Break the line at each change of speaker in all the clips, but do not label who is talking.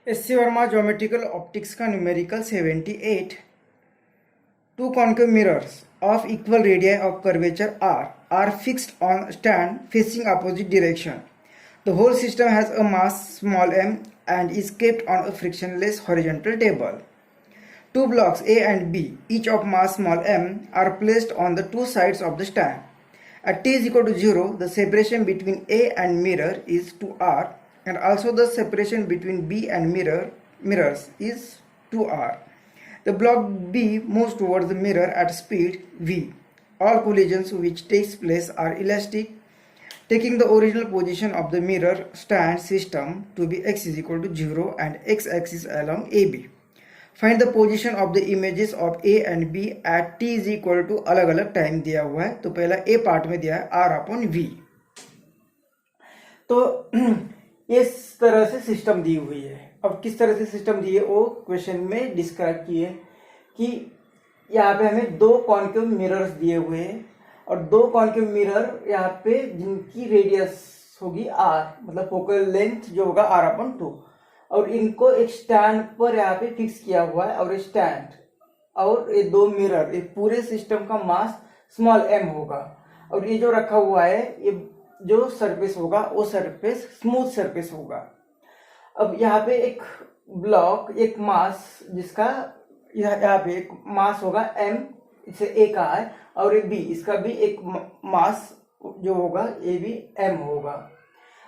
SC. Verma geometrical optics का numerical 78. Two concave mirrors of equal radii of curvature are fixed on stand facing opposite direction. The whole system has a mass small m and is kept on a frictionless horizontal table. Two blocks A and B, each of mass small m, are placed on the two sides of the stand. At t is equal to 0, the separation between A and mirror is 2r, and also the separation between B and mirrors is 2r. The block B moves towards the mirror at speed v. All collisions which takes place are elastic, taking the original position of the mirror stand system to be x is equal to 0 and x-axis along AB. Find the position of the images of A and B at t is equal to अलग अलग time दिया हुआ है। तो पहला A part में दिया है r अपॉन v। तो इस तरह से सिस्टम दी हुई है। अब किस तरह से सिस्टम दी है वो क्वेश्चन में डिस्क्राइब किए कि यहाँ पे हमें दो कॉन्केव मिरर्स दिए हुए हैं और दो कॉन्केव मिरर यहाँ पे जिनकी रेडियस होगी r, मतलब फोकल लेंथ जो होगा r अपॉन 2, और इनको एक स्टैंड पर यहाँ पे फिक्स किया हुआ है। और स्टैंड और ये दो मिरर, ये पूरे सिस्टम का मास स्मॉल m होगा। और ये जो रखा हुआ है, ये जो सरफेस होगा वो सरफेस स्मूथ सरफेस होगा। अब यहाँ पे एक ब्लॉक, एक मास जिसका यहाँ पे एक मास होगा m, इसे a का है, और ये b, इसका भी एक मास जो होगा ये भी m होगा।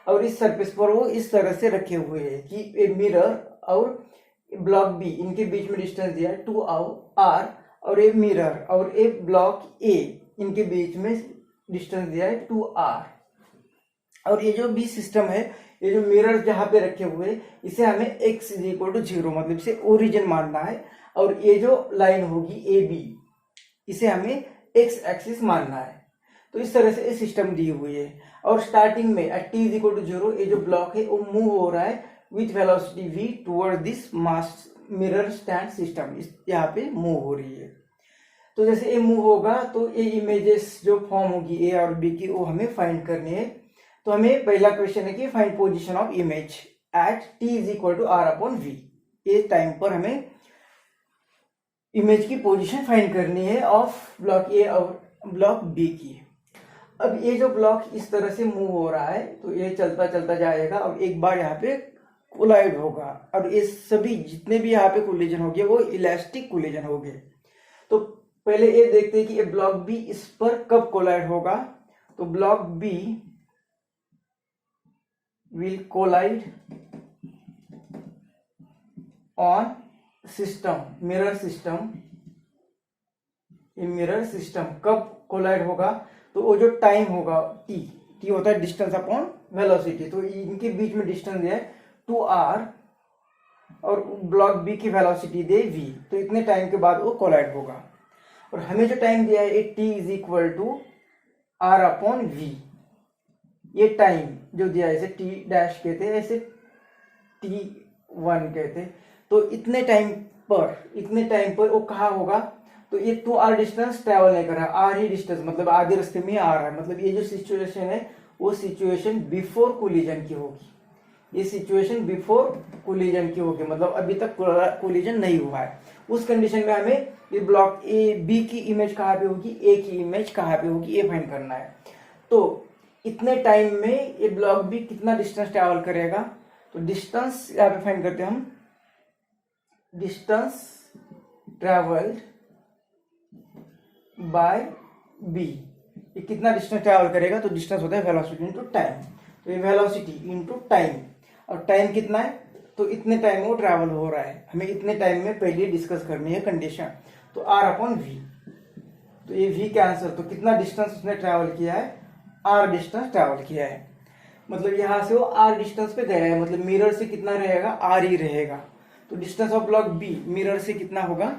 और इस सरफेस पर वो इस तरह से रखे हुए हैं कि ये मिरर और ब्लॉक बी, इनके बीच में डिस्टेंस दिया है 2r, और ये मिरर और ये ब्लॉक ए, इनके बीच में डिस्टेंस दिया है 2r। और ये जो बी सिस्टम है, ये जो मिरर जहाँ पे रखे हुए हैं, इसे हमें x इज इक्वल टू 0, मतलब इसे ओरिजिन मानना है। और ये जो लाइन होगी ए बी, इसे हमें x एक्सिस मानना है। तो इस तरह से ये सिस्टम दी हुई है। और स्टार्टिंग में at t is equal to 0 ये जो ब्लॉक है वो मूव हो रहा है with velocity v toward this mass mirror stand system, यहाँ पे मूव हो रही है। तो जैसे ये मूव होगा तो ये इमेजेस जो फॉर्म होगी ए और बी की, वो हमें फाइंड करनी है। तो हमें पहला क्वेश्चन है कि find position of image at t is equal to r upon v। ये टाइम पर हमें इमेज की पोजिशन फाइंड करनी है ऑफ ब्लॉक ए और ब्लॉक बी की। अब ये जो ब्लॉक इस तरह से मूव हो रहा है तो ये चलता चलता जाएगा और एक बार यहाँ पे कोलाइड होगा, और ये सभी जितने भी यहाँ पे कोलिजन होंगे वो इलास्टिक कोलिजन होंगे। तो पहले ये देखते हैं कि ये ब्लॉक बी इस पर कब कोलाइड होगा। तो block B will collide on system, mirror system. Mirror system कब कोलाइड होगा, तो वो जो टाइम होगा t होता है डिस्टेंस अपॉन वेलोसिटी, तो इनके बीच में डिस्टेंस है 2r और ब्लॉक बी की वेलोसिटी दे v, तो इतने टाइम के बाद वो कोलाइड होगा। और हमें जो टाइम दिया है t is equal to r upon v। ये टाइम जो दिया है इसे t डैश कहते हैं, ऐसे t1 कहते हैं। तो इतने टाइम पर वो कहाँ होगा, तो ये 2r डिस्टेंस ट्रेवल नहीं कर रहा, r ही डिस्टेंस, मतलब आधे रास्ते में आ रहा है। मतलब ये जो सिचुएशन है वो सिचुएशन बिफोर कोलिजन की होगी। ये सिचुएशन बिफोर कोलिजन की होगी, मतलब अभी तक कोलिजन नहीं हुआ है। उस कंडीशन में हमें ये ब्लॉक ए बी की इमेज कहाँ पे होगी, ए की इमेज कहाँ पे होगी, ये फाइंड करना है। तो इतने टाइम में ये ब्लॉक बी कितना डिस्टेंस ट्रेवल करेगा, तो डिस्टेंस यहाँ पे फाइंड करते हैं हम। डिस्टेंस ट्रेवल्ड बाय बी, ये कितना डिस्टेंस ट्रैवल करेगा, तो डिस्टेंस होता है वेलोसिटी इनटू टाइम। तो ये वेलोसिटी इनटू टाइम, और टाइम कितना है, तो इतने टाइम में वो ट्रैवल हो रहा है। हमें इतने टाइम में पहले डिस्कस करनी है कंडीशन। तो r अपॉन v, तो ये v कैंसर, तो कितना डिस्टेंस उसने ट्रैवल किया है, r डिस्टेंस ट्रैवल किया है। मतलब यहाँ से वो r डिस्टेंस पे गया है, मतलब मिरर से कितना रहेगा, r ही रहेगा। तो distance of block b mirror से कितना होगा,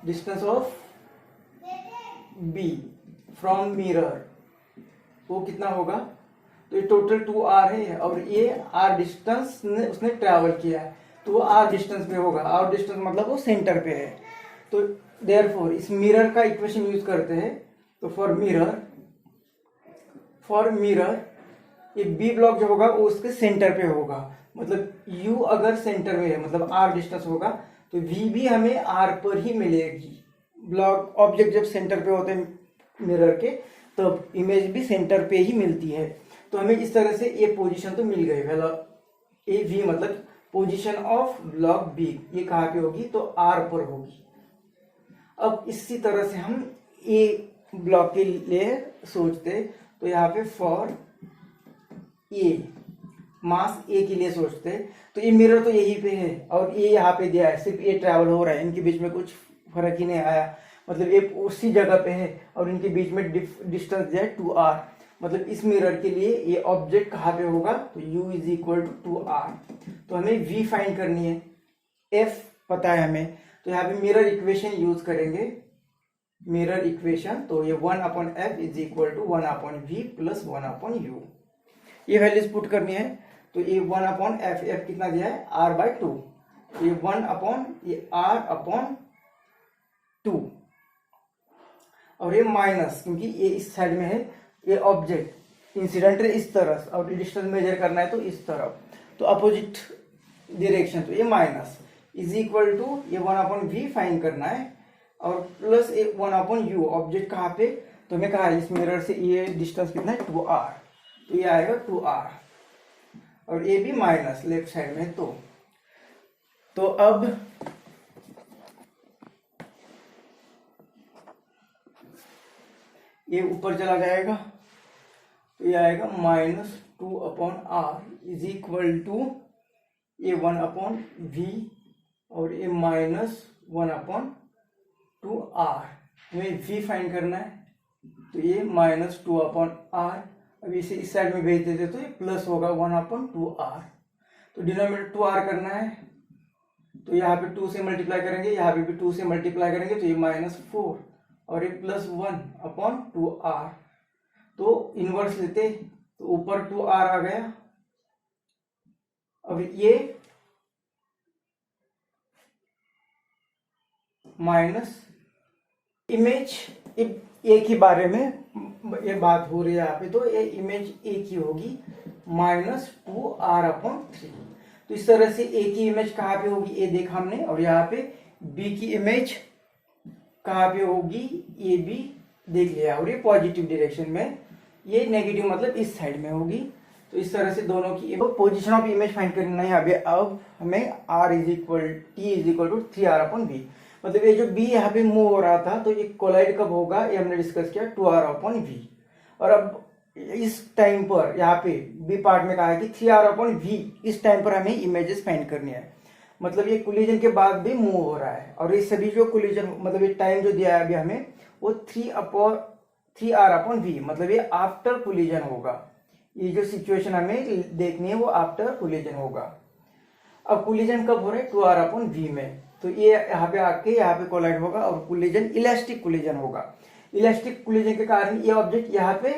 distance of b from mirror वो कितना होगा, तो ये टोटल 2r है और ये r डिस्टेंस उसने ट्रैवल किया है, तो वो r डिस्टेंस पे होगा। r डिस्टेंस मतलब वो सेंटर पे है। तो देयरफॉर इस मिरर का इक्वेशन यूज करते हैं। तो फॉर मिरर ये बी ब्लॉक जो होगा वो उसके सेंटर पे होगा, मतलब u अगर सेंटर में है मतलब r डिस्टेंस होगा तो v भी हमें r पर ही मिलेगी। ब्लॉक ऑब्जेक्ट जब सेंटर पे होते हैं मिरर के तो इमेज भी सेंटर पे ही मिलती है। तो हमें इस तरह से ये पोजीशन तो मिल गई। ए वी मतलब पोजीशन ऑफ ब्लॉक बी ये कहाँ पे होगी तो r पर होगी। अब इसी तरह से हम ए ब्लॉक के लिए सोचते तो यहाँ पे फॉर ए मास ए के लिए सोचते तो ये मिरर तो यहीं पे है और ये यहाँ पे दिया है, सिर्फ ये ट्रैवल हो रहा है, इनके बीच में कुछ फर्क ही नहीं आया। मतलब ये उसी जगह पे है और इनके बीच में डिस्टेंस दिया है 2r। मतलब इस मिरर के लिए ये ऑब्जेक्ट कहाँ पे होगा तो u is equal to 2r। तो हमें v फाइंड करनी है, f पता है हमें, तो यहाँ पे मिरर इक्वेशन यूज करेंगे। मिरर इक्वेशन तो ये 1/f is equal to 1/v plus 1/u ये वैल्यूज पुट करनी है। तो ये 1/f f कितना दिया है r/2, ये 1/r/2 और ये माइनस क्योंकि ये इस साइड में है, ये ऑब्जेक्ट इंसिडेंट इस तरफ और डिस्टेंस मेजर करना है तो इस तरफ, तो अपोजिट डायरेक्शन तो ये माइनस इज इक्वल टू ये 1/v फाइंड करना है और प्लस 1/u ऑब्जेक्ट कहाँ पे तो हमें कहा इस मिरर से ये डिस्टेंस कितना है 2r, तो ये आएगा 2r और ये भी माइनस लेफ्ट साइड में। तो अब ये ऊपर चला जाएगा तो ये आएगा -2/r इज इक्वल टू ये 1/v और ये -1/2r। हमें v फाइंड करना है तो ये -2/r, अब इसे इस साइड में भेज देते तो ये प्लस होगा 1/2r। तो डिनोमिनेटर 2r करना है तो यहाँ पे 2 से मल्टीप्लाई करेंगे, यहाँ पे भी 2 से मल्टीप्लाई करेंगे तो ये -4 और ये प्लस 1/2r। तो इनवर्स लेते तो ऊपर 2r आ गया। अब ये माइनस इमेज ए के बारे में ये बात हो रही है यहाँ पे, तो ये इमेज ए की होगी -2r/3। तो इस तरह से ए की इमेज कहाँ पे होगी ए देखा हमने, और यहाँ पे बी की इमेज कहाँ पे होगी ये भी देख लिया, और ये पॉजिटिव डायरेक्शन में, ये नेगेटिव मतलब इस साइड में होगी। तो इस तरह से दोनों की पोजीशन ऑफ इमेज फाइंड करना है। अभी अब हमें t is equal to 3r/v, मतलब ये जो b यहाँ पे मूव हो रहा था तो ये कोलाइड कब होगा ये हमने डिस्कस किया 2r/v। और अब इस टाइम पर यहाँ पे b पार्ट में कहा है कि 3r/v, इस टाइम पर हमें इमेजेस फाइंड करनी है। मतलब ये कोलिजन के बाद भी मूव हो रहा है और ये सभी जो कोलिजन मतलब ये टाइम जो दिया है अभी हमें वो 3r/v, मतलब ये आफ्टर कोलिजन होगा। ये जो सिचुएशन हमें देखनी है वो आफ्टर कोलिजन होगा। अब कोलिजन कब हो रहा है 2r/v में, तो ये यहाँ पे आके यहाँ पे कोलाइड होगा और कोलिजन इलास्टिक कोलिजन होगा। इलास्टिक कोलिजन के कारण ये ऑब्जेक्ट यहाँ पे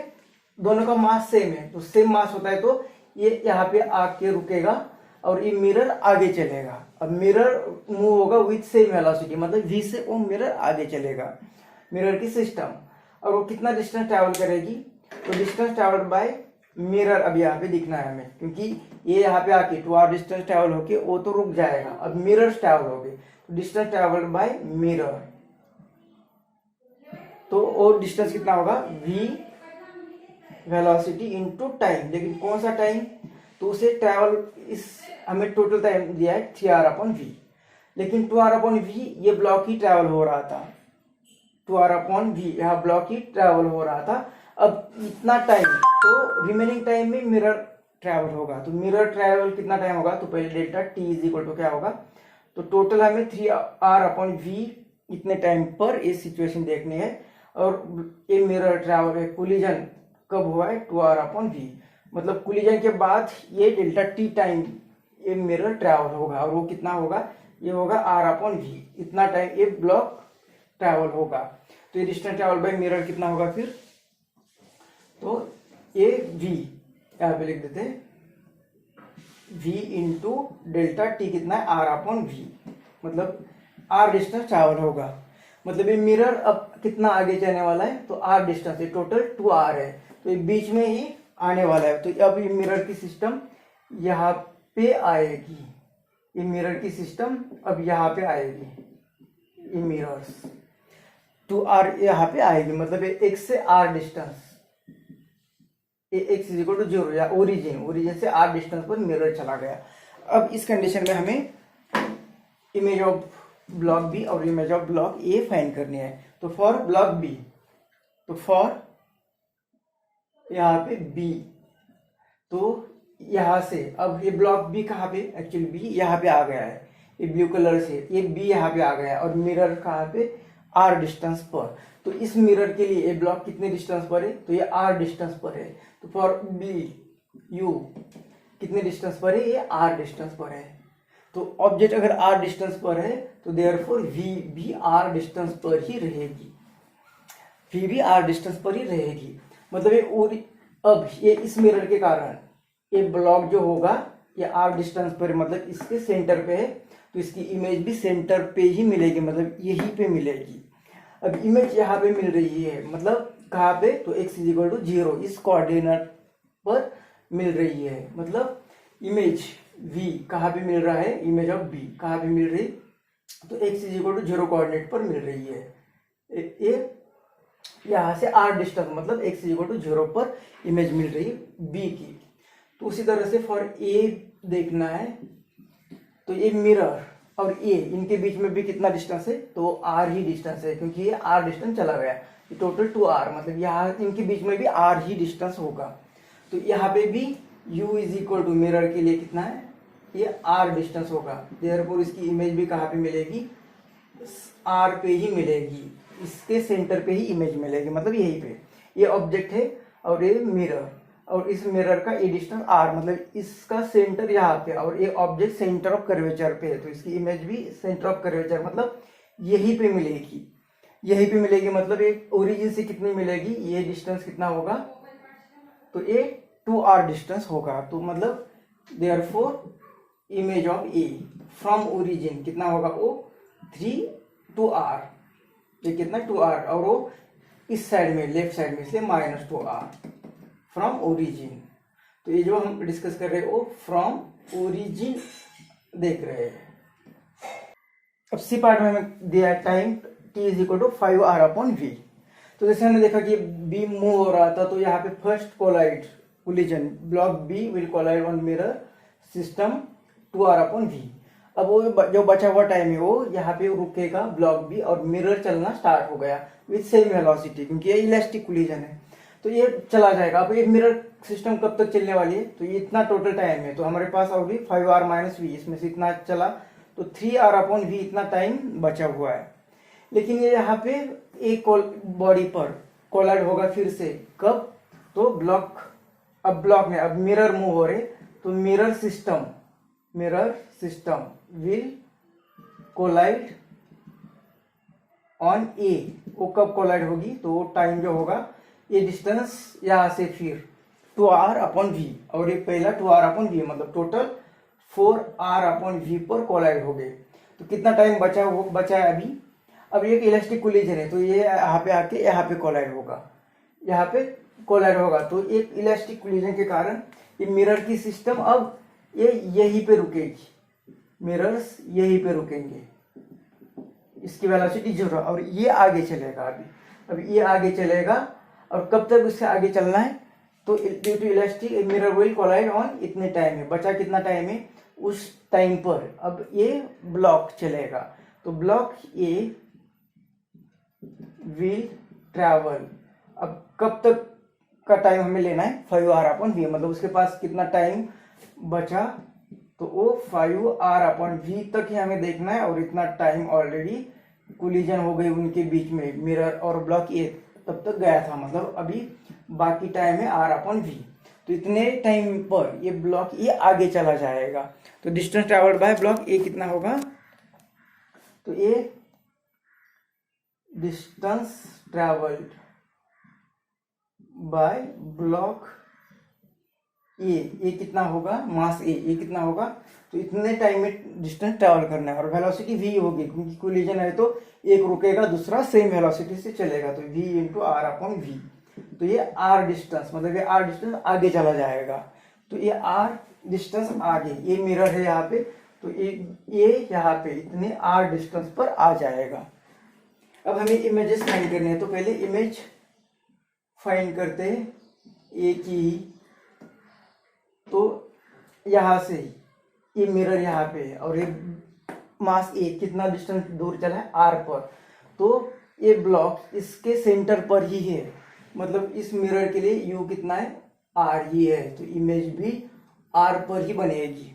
दोनों का मास सेम है, तो सेम मास होता है तो ये यहाँ पे आके रुकेगा और ये मिरर आगे चलेगा। अब मिरर मूव होगा विथ सेम वेलोसिटी, मतलब v से वो मिरर आगे चलेगा मिरर की सिस्टम। और वो कितना डिस्टेंस ट्रैवल करेगी तो डिस्टेंस ट्रैवल बाय मिरर अब यहाँ पे दिखना है हमें, क्योंकि ये यहाँ पे आके 2r डिस्टेंस ट्रैवल होके वो तो रुक जाएगा, अब मिरर ट्रैवल हो गए तो डिस्टेंस ट्रैवल बाय मिरर, तो वो डिस्टेंस कितना होगा v वेलोसिटी इनटू टाइम। लेकिन कौन सा टाइम तो उसे ट्रैवल इस हमें टोटल टाइम दिया है 3r/v, लेकिन 2r/v ये ब्लॉक ही ट्रैवल हो रहा था, 2r/v यहाँ ब्लॉक ही ट्रैवल हो रहा था। अब इतना टाइम तो रिमेनिंग टाइम में मिरर ट्रैवल होगा, तो मिरर ट्रैवल कितना टाइम होगा तो पहले delta t is equal to क्या होगा तो टोटल हमें 3r/v इतने टाइम पर ये सिचुएशन देखनी है। और ये मिरर ट्रैवल है कोलिजन कब हुआ है 2r/v, मतलब कोलिजन के बाद ये डेल्टा t टाइम ये मिरर ट्रैवल होगा और वो कितना होगा ये होगा r/v, इतना टाइम ये ब्लॉक ट्रैवल होगा। तो ये डिस्टेंस ट्रैवल बाय मिरर कितना होगा फिर तो ये v यहाँ पे लिख देते v इंटू डेल्टा t कितना है r/v, मतलब r डिस्टेंस ट्रैवल होगा। मतलब ये मिरर अब कितना आगे जाने वाला है तो r डिस्टेंस है, टोटल 2r है तो ये बीच में ही आने वाला है। तो अब ये मिरर की सिस्टम यहाँ पे आएगी, ये मिरर की सिस्टम अब यहाँ पे आएगी, ये मिरर्स टू आर यहाँ पे आएगी, मतलब ये x से r डिस्टेंस, ये x इज इक्वल टू 0 या ओरिजिन से r डिस्टेंस पर मिरर चला गया। अब इस कंडीशन में हमें इमेज ऑफ ब्लॉक बी और image of block A find करनी है। तो फॉर ब्लॉक बी, तो फॉर यहाँ पे बी, तो यहाँ से अब ये ब्लॉक बी कहाँ पे, एक्चुअली बी यहाँ पे आ गया है, ये ब्लू कलर से ये बी यहाँ पे आ गया है और मिरर कहाँ पे, आर डिस्टेंस पर। तो इस मिरर के लिए ये ब्लॉक कितने डिस्टेंस पर है, तो ये आर डिस्टेंस पर है। तो फॉर बी यू कितने डिस्टेंस पर है, ये आर डिस्टेंस पर है। तो ऑब्जेक्ट अगर आर डिस्टेंस पर है तो देयरफॉर वी भी आर डिस्टेंस पर ही रहेगी, वी भी आर डिस्टेंस पर ही रहेगी। मतलब ये और अब ये इस मिरर के कारण ये ब्लॉक जो होगा ये आर डिस्टेंस पर, मतलब इसके सेंटर पे है, तो इसकी इमेज भी सेंटर पे ही मिलेगी, मतलब यहीं पे मिलेगी। अब इमेज यहाँ पे मिल रही है, मतलब कहाँ पे, तो x इज इक्वल टू 0 इस कोऑर्डिनेट पर मिल रही है। मतलब इमेज v कहाँ पे मिल रहा है, इमेज ऑफ b कहाँ पे मिल रही, तो x is equal to 0 coordinate पर मिल रही है। ये यहाँ से r डिस्टेंस, मतलब x इज इक्वल टू 0 पर इमेज मिल रही है b की। तो उसी तरह से फॉर a देखना है, तो ये मिरर और a इनके बीच में भी कितना डिस्टेंस है, तो r ही डिस्टेंस है, क्योंकि ये r डिस्टेंस चला गया, ये टोटल 2r, मतलब यहाँ इनके बीच में भी r ही डिस्टेंस होगा। तो यहाँ पे भी u is equal to mirror के लिए कितना है, ये r डिस्टेंस होगा, देयरफॉर इसकी इमेज भी कहाँ पे मिलेगी, r पे ही मिलेगी, इसके सेंटर पे ही इमेज मिलेगी, मतलब यहीं पे ये ऑब्जेक्ट है और ये मिरर, और इस मिरर का ये डिस्टेंस r, मतलब इसका सेंटर यहाँ पे और ये ऑब्जेक्ट सेंटर ऑफ कर्वेचर पे है, तो इसकी इमेज भी सेंटर ऑफ कर्वेचर, मतलब यहीं पे मिलेगी, यहीं पे मिलेगी। मतलब ये ओरिजिन से कितनी मिलेगी, ये डिस्टेंस कितना होगा, तो ये 2r डिस्टेंस होगा। तो मतलब therefore image of A from origin कितना होगा, वो 3 2r, ये कितना 2r, और वो इस साइड में लेफ्ट साइड में, इसलिए -2r फ्रॉम ओरिजिन। तो ये जो हम डिस्कस कर रहे हैं वो फ्रॉम ओरिजिन देख रहे हैं। अब सी पार्ट में हमें दिया time t is equal to 5r/v। तो जैसे हमने देखा कि b मूव हो रहा था, तो यहाँ पे first collision block b will collide on mirror system 2r/v। अब वो जो बचा हुआ टाइम है वो यहाँ पे रुकेगा ब्लॉक b और मिरर चलना स्टार्ट हो गया विथ सेम वेलोसिटी, क्योंकि ये इलास्टिक कोलिजन है, तो ये चला जाएगा। अब ये मिरर सिस्टम कब तक चलने वाली है, तो ये इतना टोटल टाइम है, तो हमारे पास ऑलरेडी 5r - v, इसमें से इतना चला, तो 3r/v इतना टाइम बचा हुआ है। लेकिन ये यहाँ पे एक बॉडी पर कोलाइड होगा फिर से, कब, तो ब्लॉक में अब मिरर मूव हो रहे, तो mirror system will collide on A. वो कब कोलाइड होगी, तो टाइम जो होगा, ये डिस्टेंस यहाँ से फिर 2r/v और ये पहला 2r/v, मतलब टोटल 4r/v पर कोलाइड हो गए। तो कितना टाइम बचा है अभी, अब ये इलास्टिक कोलिजन है, तो ये यहाँ पे आके यहाँ पे कोलाइड होगा, तो एक इलास्टिक कोलिजन के कारण ये मिरर की सिस्टम अब ये यहीं पे रुकेगी, मिरर्स यहीं पे रुकेंगे, इसकी वेलोसिटी 0, और ये आगे चलेगा। अभी ये आगे चलेगा, और कब तक उससे आगे चलना है, तो due to elastic mirror will collide on इतने टाइम में, बचा कितना टाइम है, उस टाइम पर अब ये ब्लॉक चलेगा। तो ब्लॉक ए विल ट्रैवल, अब कब तक का टाइम हमें लेना है, 5r/v, मतलब उसके पास कितना टाइम बचा, तो वो 5r/v तक ही हमें देखना है, और इतना टाइम ऑलरेडी कोलिजन हो गई उनके बीच में, मिरर और ब्लॉक ए तब तक गया था, मतलब अभी बाकी टाइम है r/v। तो इतने टाइम पर ये ब्लॉक ए आगे चला जाएगा। तो डिस्टेंस ट्रैवल्ड बाय ब्लॉक ए कितना होगा, तो ये डिस्टेंस ट्रैवल्ड बाय ब्लॉक ए कितना होगा, मास ए कितना होगा, तो इतने टाइम में डिस्टेंस ट्रैवल करना है, और वेलोसिटी v होगी, क्योंकि कोलिजन है तो एक रुकेगा, दूसरा सेम वेलोसिटी से चलेगा, तो v × r/v। तो ये r डिस्टेंस, मतलब ये r डिस्टेंस आगे चला जाएगा, तो ये r डिस्टेंस आगे, ये मिरर है यहाँ पे, तो ये यहाँ पे इतने आर डिस्टेंस पर आ जाएगा। अब हमें इमेजेस फाइंड करने हैं, तो पहले इमेज फाइंड करते हैं ए की। तो यहाँ से ये मिरर यहाँ पे है और ये मास ए कितना डिस्टेंस दूर चला है आर पर, तो ये ब्लॉक इसके सेंटर पर ही है, मतलब इस मिरर के लिए यू कितना है आर ही है, तो इमेज भी आर पर ही बनेगी।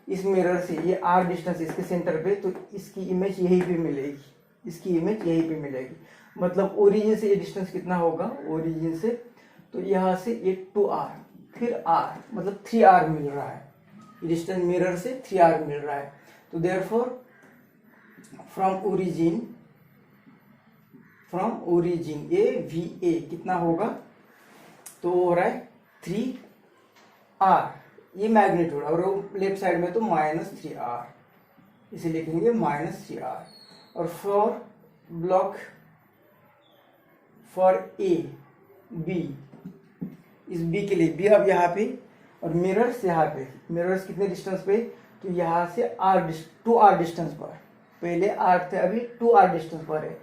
इस मिरर से ये आर डिस्टेंस इसके सेंटर पे, तो इसकी इमेज यहीं पे मिलेगी, इसकी इमेज यहीं पे मिलेगी। मतलब ओरिजिन से ये डिस्टेंस कितना होगा, ओरिजिन से तो यहाँ से ये 2r फिर r, मतलब 3r मिल रहा है, डिस्टेंस मिरर से 3r मिल रहा है। तो therefore from origin A V A कितना होगा, तो हो रहा है 3r, ये मैग्नीट्यूड, और लेफ्ट साइड में तो -3r, इसे लिखेंगे -3r। और फॉर ए बी, इस बी के लिए बी अब यहाँ पे, और मिरर्स यहाँ पे, मिरर्स कितने डिस्टेंस पे, तो यहाँ से 2r डिस्टेंस पर, पहले r थे अभी 2r डिस्टेंस पर है,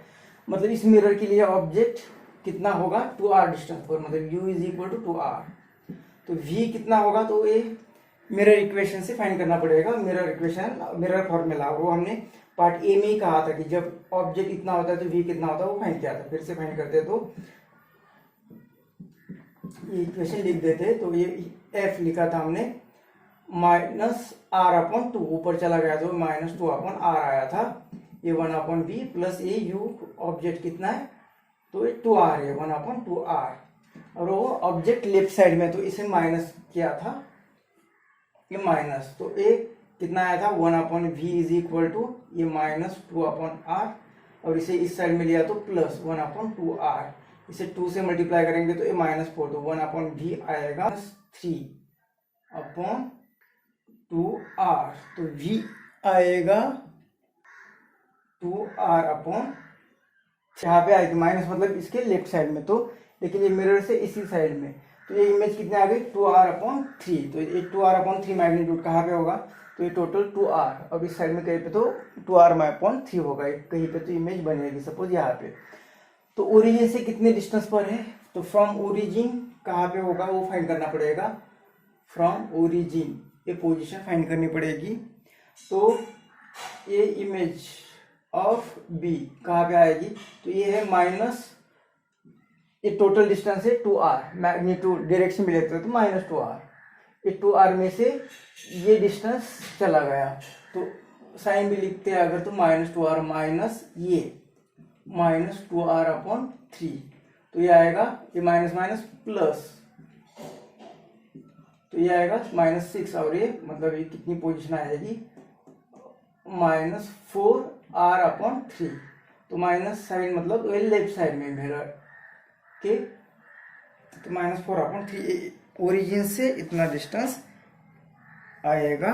मतलब इस मिरर के लिए ऑब्जेक्ट कितना होगा 2r डिस्टेंस पर, मतलब u is equal to 2r। तो v कितना होगा, तो ये मिरर इक्वेशन से फाइंड करना पड़ेगा। मिरर इक्वेशन, मिरर फॉर्मूला वो हमने पार्ट ए में ही कहा था कि जब ऑब्जेक्ट इतना होता है तो v कितना होता है, वो फाइंड किया था। फिर से फाइंड करते तो ये इक्वेशन लिख देते, तो ये f लिखा था हमने -r/2, ऊपर चला गया तो -2/r आया था, ये 1/v प्लस ये u ऑब्जेक्ट कितना है, तो ये 2r है, 1/2r, और वो ऑब्जेक्ट लेफ्ट साइड में, तो इसे माइनस किया था, ये माइनस, तो ये कितना आया था 1/v इज इक्वल टू ये -2/r, और इसे इस साइड में लिया तो प्लस 1/2r, इसे 2 से मल्टीप्लाई करेंगे तो ये -4, तो 1/v आएगा 3/2r, तो v आएगा 2r/, यहाँ पे आएगी माइनस, मतलब इसके लेफ्ट साइड में, तो लेकिन ये मिरर से इसी साइड में, तो ये इमेज कितने आ गई 2r/3, तो ये 2r/3 मैग्नीट्यूड कहाँ पे होगा, तो ये टोटल 2r, और इस साइड में कहीं पे तो 2r/3 होगा, कहीं पे तो इमेज बनेगी सपोज यहाँ पे। तो ओरिजिन से कितने डिस्टेंस पर है, तो फ्रॉम ओरिजिन कहाँ पे होगा वो फाइंड करना पड़ेगा, फ्रॉम ओरिजिन ये पोजीशन फाइंड करनी पड़ेगी। तो ये इमेज ऑफ बी कहाँ पे आएगी, तो ये है माइनस, ये टोटल डिस्टेंस है 2r, मैग्नीट्यूड डायरेक्शन भी लेते हैं तो -2r, ये 2r में से ये डिस्टेंस चला गया, तो साइन भी लिखते हैं अगर, तो -2r माइनस ये -2r/3, तो ये आएगा, ये माइनस माइनस प्लस, तो ये आएगा -6, और ये मतलब ये कितनी पोजीशन आएगी -4r/3, तो माइनस साइड मतलब ये लेफ्ट साइड में मिरर के, तो -4/3 ओरिजिन से इतना डिस्टेंस आएगा।